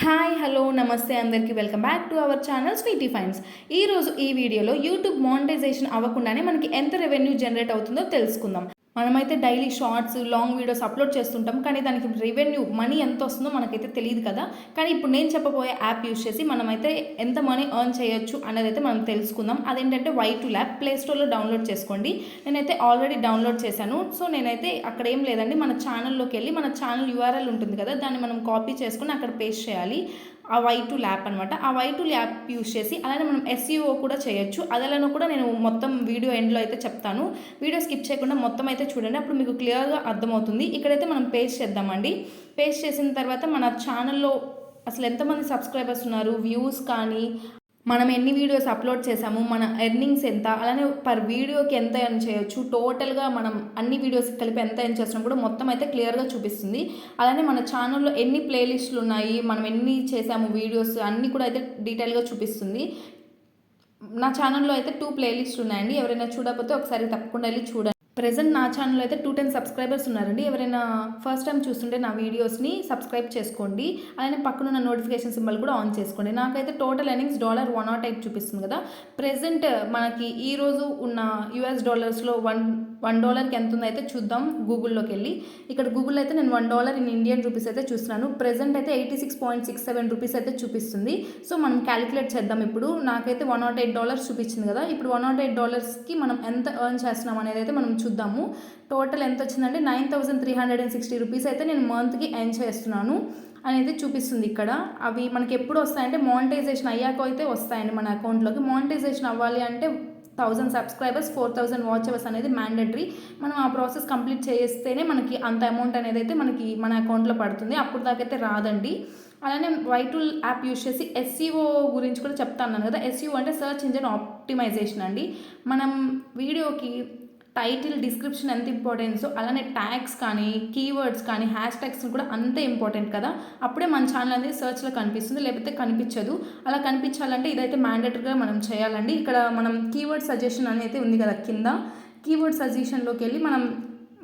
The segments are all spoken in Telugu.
హాయ్ హలో నమస్తే అందరికీ welcome back to our channel Sweety Fines. ఈరోజు ఈ వీడియోలో యూట్యూబ్ మానిటైజేషన్ అవ్వకుండానే మనకి ఎంత రెవెన్యూ జనరేట్ అవుతుందో తెలుసుకుందాం. మనమైతే daily shorts long videos upload చేస్తుంటాం, కానీ దానికి రెవెన్యూ మనీ ఎంత వస్తుందో మనకైతే తెలియదు కదా. కానీ ఇప్పుడు నేను చెప్పబోయే యాప్ యూస్ చేసి మనమైతే ఎంత మనీ ఎర్న్ చేయొచ్చు అనేది అయితే మనం తెలుసుకుందాం. అదేంటంటే Y2 ల్యాబ్ ప్లే స్టోర్లో డౌన్లోడ్ చేసుకోండి. నేనైతే ఆల్రెడీ డౌన్లోడ్ చేశాను. సో నేనైతే అక్కడ ఏం లేదండి, మన ఛానల్లోకి వెళ్ళి మన ఛానల్ URL ఉంటుంది కదా, దాన్ని మనం కాపీ చేసుకుని అక్కడ పేస్ట్ చేయాలి. ఆ Y2 ల్యాప్ అనమాట. ఆ Y2 ల్యాప్ యూస్ చేసి అలానే మనం SEO కూడా చేయొచ్చు. అదలను కూడా నేను మొత్తం వీడియో ఎండ్లో అయితే చెప్తాను. వీడియో స్కిప్ చేయకుండా మొత్తం అయితే చూడండి, అప్పుడు మీకు క్లియర్గా అర్థమవుతుంది. ఇక్కడైతే మనం పేస్ట్ చేద్దామండి. పేస్ట్ చేసిన తర్వాత మన ఛానల్లో అసలు ఎంతమంది సబ్స్క్రైబర్స్ ఉన్నారు, వ్యూస్ కానీ, మనం ఎన్ని వీడియోస్ అప్లోడ్ చేసాము, మన ఎర్నింగ్స్ ఎంత, అలానే పర్ వీడియోకి ఎంత ఎర్న్ చేయొచ్చు, టోటల్గా మనం అన్ని వీడియోస్ కలిపి ఎంత ఎర్న్ చేస్తున్నాం కూడా మొత్తం అయితే క్లియర్గా చూపిస్తుంది. అలానే మన ఛానల్లో ఎన్ని ప్లేలిస్టులు ఉన్నాయి, మనం ఎన్ని చేసాము వీడియోస్ అన్నీ కూడా అయితే డీటెయిల్గా చూపిస్తుంది. నా ఛానల్లో అయితే 2 ప్లేలిస్టులు ఉన్నాయండి. ఎవరైనా చూడకపోతే ఒకసారి తప్పకుండా వెళ్ళి చూడండి. ప్రెజెంట్ నా ఛానల్లో అయితే 210 సబ్స్క్రైబర్స్ ఉన్నారండి. ఎవరైనా ఫస్ట్ టైం చూస్తుంటే నా వీడియోస్ని సబ్స్క్రైబ్ చేసుకోండి. అలానే పక్కనున్న నోటిఫికేషన్ సింబల్ కూడా ఆన్ చేసుకోండి. నాకైతే టోటల్ ఎర్నింగ్స్ $108 చూపిస్తుంది కదా. ప్రెజెంట్ మనకి ఈరోజు ఉన్న US డాలర్స్లో $1కి ఎంత ఉందో అయితే చూద్దాం. గూగుల్లోకి వెళ్ళి ఇక్కడ గూగుల్లో అయితే నేను $1 ఇన్ ఇండియన్ రూపీస్ అయితే చూస్తున్నాను. ప్రెజెంట్ అయితే 86.67 రూపీస్ అయితే చూపిస్తుంది. సో మనం క్యాలిక్యులేట్ చేద్దాం. ఇప్పుడు నాకైతే $108 చూపించింది కదా. ఇప్పుడు $108కి మనం ఎంత ఎర్న్ చేస్తున్నాం అనేది అయితే మనం చూద్దాము. టోటల్ ఎంత వచ్చిందంటే 9360 రూపీస్ అయితే నేను మంత్కి ఎర్న్ చేస్తున్నాను అనేది చూపిస్తుంది ఇక్కడ. అవి మనకి ఎప్పుడు వస్తాయంటే మానిటైజేషన్ అయ్యాక అయితే వస్తాయండి మన అకౌంట్లోకి. మానిటైజేషన్ అవ్వాలి అంటే 1000 సబ్స్క్రైబర్స్ 4000 వాచ్ అవర్స్ అనేది మ్యాండేటరీ. మనం ఆ ప్రాసెస్ కంప్లీట్ చేస్తేనే మనకి అంత అమౌంట్ అనేది అయితే మనకి మన అకౌంట్లో పడుతుంది. అప్పుడు దాకైతే రాదండి. అలానే Y2 యాప్ యూస్ చేసి SEO గురించి కూడా చెప్తాను కదా. SEO అంటే సర్చ్ ఇంజిన్ ఆప్టిమైజేషన్ అండి. మనం వీడియోకి టైటిల్, డిస్క్రిప్షన్ ఎంత ఇంపార్టెన్సో అలానే ట్యాగ్స్ కానీ, కీవర్డ్స్ కానీ, హ్యాష్ ట్యాగ్స్ కూడా అంతే ఇంపార్టెంట్ కదా. అప్పుడే మన ఛానల్ అనేది సర్చ్లో కనిపిస్తుంది, లేకపోతే కనిపించదు. అలా కనిపించాలంటే ఇదైతే మ్యాండేటరీగా మనం చేయాలండి. ఇక్కడ మనం కీవర్డ్ సజెషన్ అనేది ఉంది కదా కింద. కీవర్డ్ సజెషన్లోకి వెళ్ళి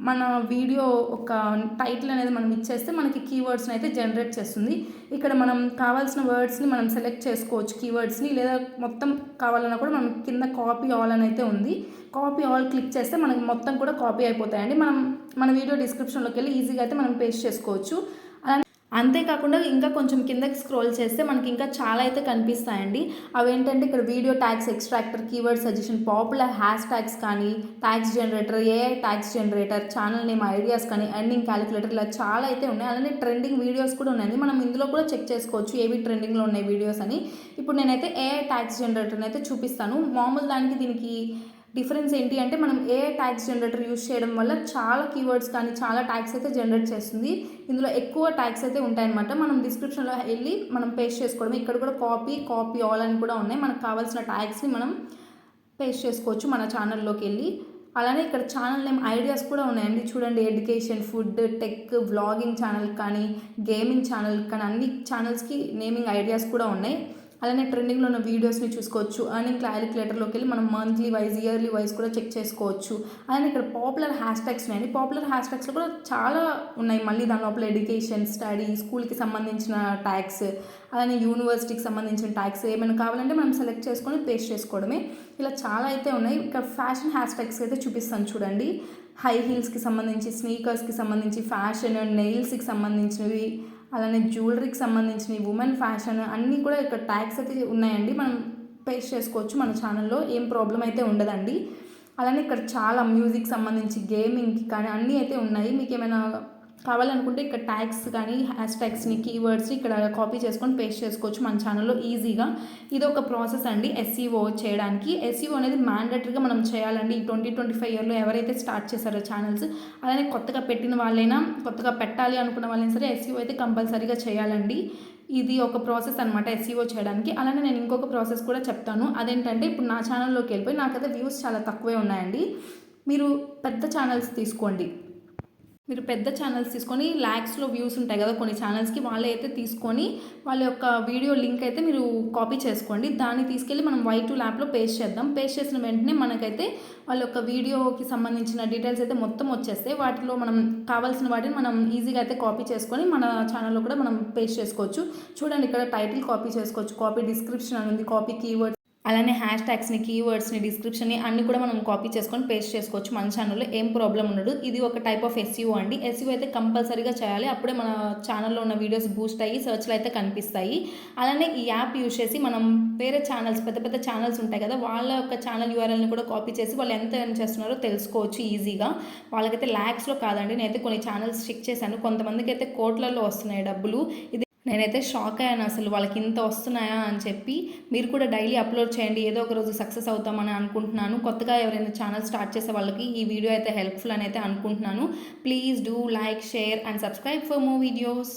మన వీడియో ఒక టైటిల్ అనేది మనం ఇచ్చేస్తే మనకి కీవర్డ్స్ని అయితే జనరేట్ చేస్తుంది. ఇక్కడ మనం కావాల్సిన వర్డ్స్ని మనం సెలెక్ట్ చేసుకోవచ్చు కీవర్డ్స్ని, లేదా మొత్తం కావాలన్నా కూడా మనం కింద కాపీ ఆల్ అని అయితే ఉంది. కాపీ ఆల్ క్లిక్ చేస్తే మనకి మొత్తం కూడా కాపీ అయిపోతాయండి. మన వీడియో డిస్క్రిప్షన్లోకి వెళ్ళి ఈజీగా అయితే మనం పేస్ట్ చేసుకోవచ్చు. అంతేకాకుండా ఇంకా కొంచెం కిందకి స్క్రోల్ చేస్తే మనకి ఇంకా చాలా అయితే కనిపిస్తాయండి. అవేంటంటే ఇక్కడ video tags extractor, keyword suggestion, popular hashtags కానీ, tags generator, AI tags generator, channel name ideas కానీ, ఎర్నింగ్ క్యాలిక్యులేటర్, ఇలా చాలా అయితే ఉన్నాయి. అలానే ట్రెండింగ్ వీడియోస్ కూడా ఉన్నాయండి. మనం ఇందులో కూడా చెక్ చేసుకోవచ్చు ఏవి ట్రెండింగ్లో ఉన్నాయి వీడియోస్ అని. ఇప్పుడు నేనైతే AI ట్యాగ్స్ జనరేటర్ని అయితే చూపిస్తాను. మామూలు దానికి దీనికి డిఫరెన్స్ ఏంటి అంటే, మనం AI ట్యాగ్స్ జనరేటర్ యూస్ చేయడం వల్ల చాలా కీవర్డ్స్ కానీ చాలా ట్యాగ్స్ అయితే జనరేట్ చేస్తుంది. ఇందులో ఎక్కువ ట్యాగ్స్ అయితే ఉంటాయన్నమాట. మనం డిస్క్రిప్షన్లో వెళ్ళి మనం పేస్ట్ చేసుకోవడం. ఇక్కడ కూడా కాపీ ఆల్ అని కూడా ఉన్నాయి. మనకు కావాల్సిన ట్యాగ్స్ని మనం పేస్ట్ చేసుకోవచ్చు మన ఛానల్లోకి వెళ్ళి. అలానే ఇక్కడ ఛానల్ నేమ్ ఐడియాస్ కూడా ఉన్నాయండి. చూడండి, education, food, tech, vlogging channel కానీ, గేమింగ్ ఛానల్ కానీ అన్ని ఛానల్స్కి నేమింగ్ ఐడియాస్ కూడా ఉన్నాయి. అలానే ట్రెండింగ్లో ఉన్న వీడియోస్ని చూసుకోవచ్చు. ఎర్నింగ్ క్యాలిక్యులేటర్లోకి వెళ్ళి మనం మంత్లీ వైజ్, ఇయర్లీ వైజ్ కూడా చెక్ చేసుకోవచ్చు. అలానే ఇక్కడ పాపులర్ హ్యాష్ ట్యాగ్స్ ఉన్నాయండి. పాపులర్ హ్యాష్ ట్యాగ్స్లో కూడా చాలా ఉన్నాయి. మళ్ళీ దాని లోపల ఎడ్యుకేషన్, స్టడీ, స్కూల్కి సంబంధించిన ట్యాగ్స్, అలానే యూనివర్సిటీకి సంబంధించిన ట్యాగ్స్ ఏమైనా కావాలంటే మనం సెలెక్ట్ చేసుకొని పేస్ట్ చేసుకోవడమే. ఇలా చాలా అయితే ఉన్నాయి. ఇక్కడ ఫ్యాషన్ హ్యాష్ ట్యాగ్స్ అయితే చూపిస్తాను చూడండి. హై హీల్స్కి సంబంధించి, స్నీకర్స్కి సంబంధించి, ఫ్యాషన్, నెయిల్స్కి సంబంధించినవి, అలానే జ్యువెలరీకి సంబంధించిన ఉమెన్ ఫ్యాషన్ అన్నీ కూడా ఇక్కడ ట్యాగ్స్ అయితే ఉన్నాయండి. మనం పేస్ట్ చేసుకోవచ్చు మన ఛానల్లో, ఏం ప్రాబ్లం అయితే ఉండదండి. అలానే ఇక్కడ చాలా మ్యూజిక్ సంబంధించి, గేమింగ్కి కానీ అన్నీ అయితే ఉన్నాయి. మీకు ఏమైనా కావాలనుకుంటే ఇక్కడ ట్యాగ్స్ కానీ, హ్యాష్ ట్యాగ్స్ని, కీవర్డ్స్ని ఇక్కడ కాపీ చేసుకొని పేస్ట్ చేసుకోవచ్చు మన ఛానల్లో ఈజీగా. ఇది ఒక ప్రాసెస్ అండి SEO చేయడానికి. SEO అనేది మ్యాండేటరీగా మనం చేయాలండి. ఈ 2025 ఇయర్లో ఎవరైతే స్టార్ట్ చేశారో ఛానల్స్, అలానే కొత్తగా పెట్టిన వాళ్ళైనా, కొత్తగా పెట్టాలి అనుకున్న వాళ్ళైనా సరే SEO అయితే కంపల్సరీగా చేయాలండి. ఇది ఒక ప్రాసెస్ అనమాట SEO చేయడానికి. అలానే నేను ఇంకొక ప్రాసెస్ కూడా చెప్తాను. అదేంటంటే, ఇప్పుడు నా ఛానల్లోకి వెళ్ళిపోయి నాకైతే వ్యూస్ చాలా తక్కువే ఉన్నాయండి. మీరు పెద్ద ఛానల్స్ తీసుకోండి. మీరు పెద్ద ఛానల్స్ తీసుకొని ల్యాక్స్‌లో వ్యూస్ ఉంటాయి కదా! కొన్ని ఛానల్స్‌కి వాళ్ళే అయితే తీసుకొని వాళ్ళ యొక్క వీడియో లింక్ అయితే మీరు కాపీ చేసుకోండి. దాన్ని తీసుకెళ్ళి మనం వై2 యాప్‌లో పేస్ట్ చేద్దాం. పేస్ట్ చేసిన వెంటనే మనకైతే వాళ్ళ యొక్క వీడియోకి సంబంధించిన డీటెయిల్స్ అయితే మొత్తం వచ్చేస్తాయి. వాటిలో మనం కావాల్సిన వాటిని మనం ఈజీగా అయితే కాపీ చేసుకొని మన ఛానల్‌లో కూడా మనం పేస్ట్ చేసుకోవచ్చు. చూడండి ఇక్కడ టైటిల్ కాపీ చేసుకోవచ్చు. కాపీ డిస్క్రిప్షన్ అని ఉంది. కాపీ కీవర్డ్స్ అలానే హ్యాష్ ట్యాగ్స్‌ని, కీవర్డ్స్‌ని, డిస్క్రిప్షన్‌ని అన్నీ కూడా మనం కాపీ చేసుకొని పేస్ట్ చేసుకోవచ్చు మన ఛానల్‌లో. ఏం ప్రాబ్లమ్ ఉండదు. ఇది ఒక టైప్ ఆఫ్ ఎస్ఈఓ అండి. ఎస్ఈఓ అయితే కంపల్సరీగా చేయాలి. అప్పుడే మన ఛానల్‌లో ఉన్న వీడియోస్ బూస్ట్ అయ్యి సెర్చ్‌లో అయితే కనిపిస్తాయి. అలానే ఈ యాప్ యూజ్ చేసి మనం వేరే ఛానల్స్ పెద్ద పెద్ద ఛానల్స్ ఉంటాయి కదా! వాళ్ళ యొక్క ఛానల్ యూఆర్ఎల్‌ని కూడా కాపీ చేసి వాళ్ళు ఎంత ఎర్న్ చేస్తున్నారో తెలుసుకోవచ్చు ఈజీగా. వాళ్ళకైతే ల్యాక్స్‌లో కాదండి. నేనైతే కొన్ని ఛానల్స్ చెక్ చేశాను. కొంతమందికైతే కోట్లల్లో వస్తున్నాయి డబ్బులు. ఇది నేనైతే షాక్ అయ్యాను అసలు. వాళ్ళకి ఇంత వస్తున్నాయా అని చెప్పి. మీరు కూడా డైలీ అప్లోడ్ చేయండి. ఏదో ఒక రోజు సక్సెస్ అవుతామని అనుకుంటున్నాను. కొత్తగా ఎవరైనా ఛానల్ స్టార్ట్ చేసే వాళ్ళకి ఈ వీడియో అయితే హెల్ప్ఫుల్ అని అయితే అనుకుంటున్నాను. Please do like, share and subscribe for more videos.